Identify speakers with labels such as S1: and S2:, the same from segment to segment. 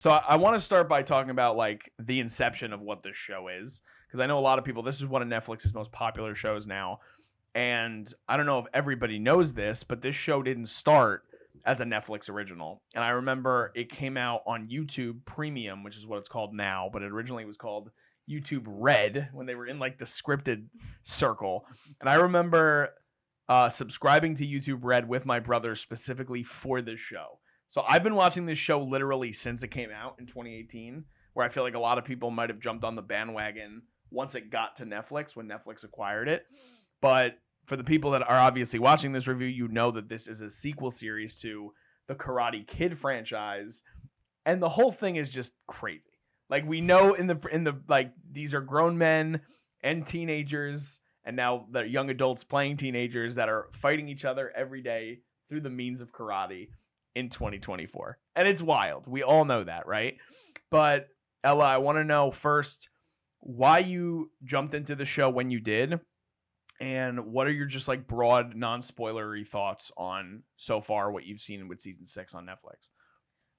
S1: So I want to start by talking about like the inception of what this show is, because I know a lot of people. This is one of Netflix's most popular shows now, and I don't know if everybody knows this, but this show didn't start as a Netflix original. And I remember it came out on YouTube Premium, which is what it's called now, but it originally was called YouTube Red when they were in like the scripted circle. And I remember subscribing to YouTube Red with my brother specifically for this show. So I've been watching this show literally since it came out in 2018, where I feel like a lot of people might have jumped on the bandwagon once it got to Netflix when Netflix acquired it. But for the people that are obviously watching this review, you know that this is a sequel series to the Karate Kid franchise, and the whole thing is just crazy. Like we know in the like these are grown men and teenagers, and now they're young adults playing teenagers that are fighting each other every day through the means of karate in 2024. And it's wild. We all know that, right? But Ella, I want to know first why you jumped into the show when you did, and what are your just like broad non-spoilery thoughts on so far what you've seen with season 6 on Netflix?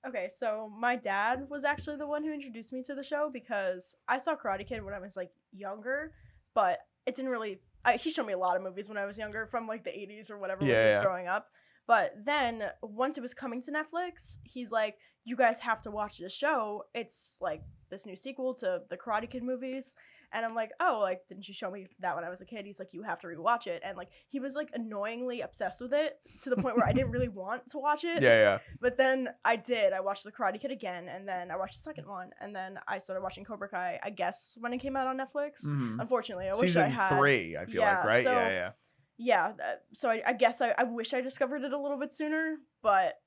S2: Okay, so my dad was actually the one who introduced me to the show because I saw Karate Kid when I was like younger, but it didn't really. He showed me a lot of movies when I was younger from like the 80s or whatever when I was growing up. But then once it was coming to Netflix, he's like, "You guys have to watch this show. It's like this new sequel to the Karate Kid movies." And I'm like, "Oh, like didn't you show me that when I was a kid?" He's like, "You have to rewatch it." And like he was like annoyingly obsessed with it to the point where I didn't really want to watch it.
S1: Yeah.
S2: But then I did. I watched The Karate Kid again, and then I watched the second one, and then I started watching Cobra Kai, I guess, when it came out on Netflix.
S1: Mm-hmm.
S2: Unfortunately, I wish
S1: Season
S2: I had.
S1: 3, I feel like, right?
S2: So, yeah, so I guess I wish I discovered it a little bit sooner, but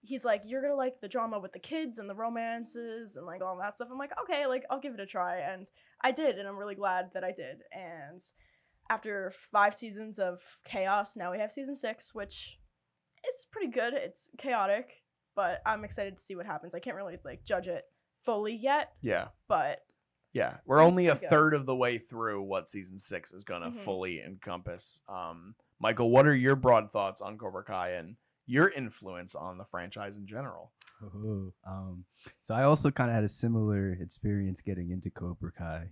S2: he's like, you're gonna like the drama with the kids and the romances and like all that stuff. I'm like, okay, like I'll give it a try, and I did, and I'm really glad that I did. And after 5 seasons of chaos, now we have season 6, which is pretty good. It's chaotic, but I'm excited to see what happens. I can't really like judge it fully yet.
S1: Yeah.
S2: But
S1: yeah, we're only a third of the way through what season 6 is going to fully encompass. Michael, what are your broad thoughts on Cobra Kai and your influence on the franchise in general?
S3: So I also kind of had a similar experience getting into Cobra Kai.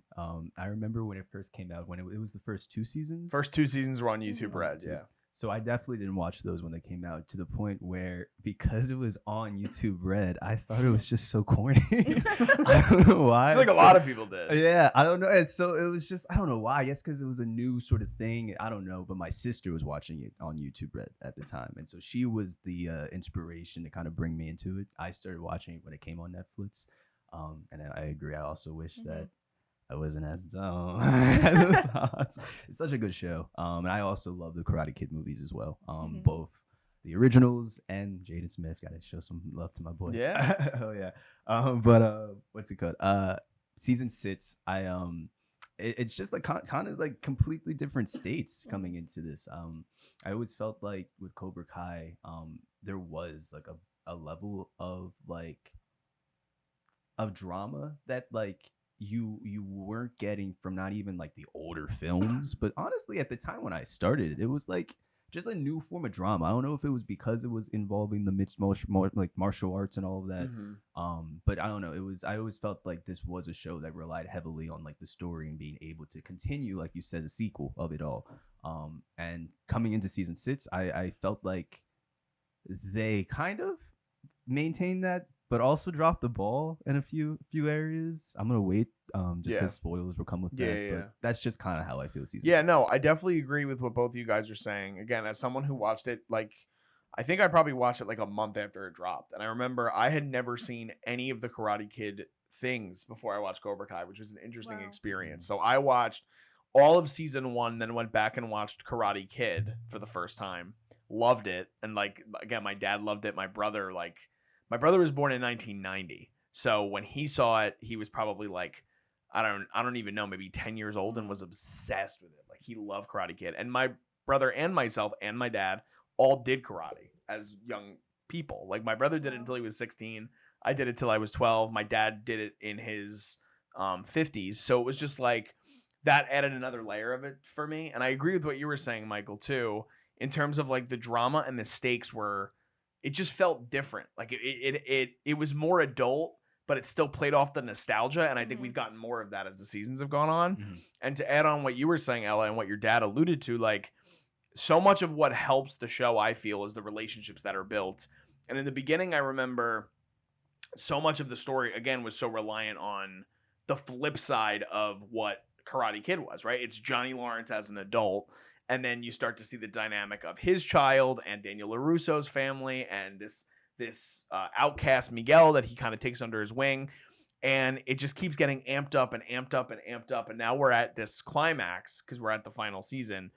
S3: I remember when it first came out, when it was the first 2 seasons.
S1: First 2 seasons were on YouTube Red, yeah.
S3: So I definitely didn't watch those when they came out, to the point where, because it was on YouTube Red, I thought it was just so corny. I don't know why.
S1: I feel like a lot of people did.
S3: Yeah, I don't know. And so it was just, I don't know why. I guess because it was a new sort of thing. I don't know. But my sister was watching it on YouTube Red at the time. And so she was the inspiration to kind of bring me into it. I started watching it when it came on Netflix. And I agree. I also wish that I wasn't as dumb. It's such a good show. And I also love the Karate Kid movies as well. Both the originals and Jaden Smith. Gotta show some love to my boy.
S1: Yeah.
S3: Oh yeah. But what's it called? Season 6. It's just like kind of like completely different states coming into this. I always felt like with Cobra Kai, there was like a level of like of drama that like you weren't getting from not even like the older films, but honestly at the time when I started, it was like just a new form of drama. I don't know if it was because it was involving the mixed martial arts and all of that. But I don't know, I always felt like this was a show that relied heavily on like the story and being able to continue, like you said, a sequel of it all. And coming into season 6, I felt like they kind of maintained that, but also dropped the ball in a few areas. I'm gonna wait, just because spoilers will come with that. But that's just kind of how I feel season 6.
S1: No, I definitely agree with what both of you guys are saying. Again, as someone who watched it, like I think I probably watched it like a month after it dropped, and I remember I had never seen any of the Karate Kid things before I watched Cobra Kai, which was an interesting experience. So I watched all of season 1, then went back and watched Karate Kid for the first time. Loved it, and like again, my dad loved it. My brother was born in 1990. So when he saw it, he was probably like, I don't even know, maybe 10 years old, and was obsessed with it. Like he loved Karate Kid. And my brother and myself and my dad all did karate as young people. Like my brother did it until he was 16. I did it till I was 12. My dad did it in his 50s. So it was just like that added another layer of it for me. And I agree with what you were saying, Michael, too, in terms of like the drama and the stakes were, it just felt different. Like it was more adult, but it still played off the nostalgia. And I think
S2: Mhm.
S1: we've gotten more of that as the seasons have gone on.
S3: Mhm.
S1: And to add on what you were saying, Ella, and what your dad alluded to, like, so much of what helps the show, I feel, is the relationships that are built. And in the beginning, I remember so much of the story, again, was so reliant on the flip side of what Karate Kid was, right? It's Johnny Lawrence as an adult. And then you start to see the dynamic of his child and Daniel LaRusso's family and this outcast Miguel that he kind of takes under his wing. And it just keeps getting amped up and amped up and amped up. And now we're at this climax because we're at the final season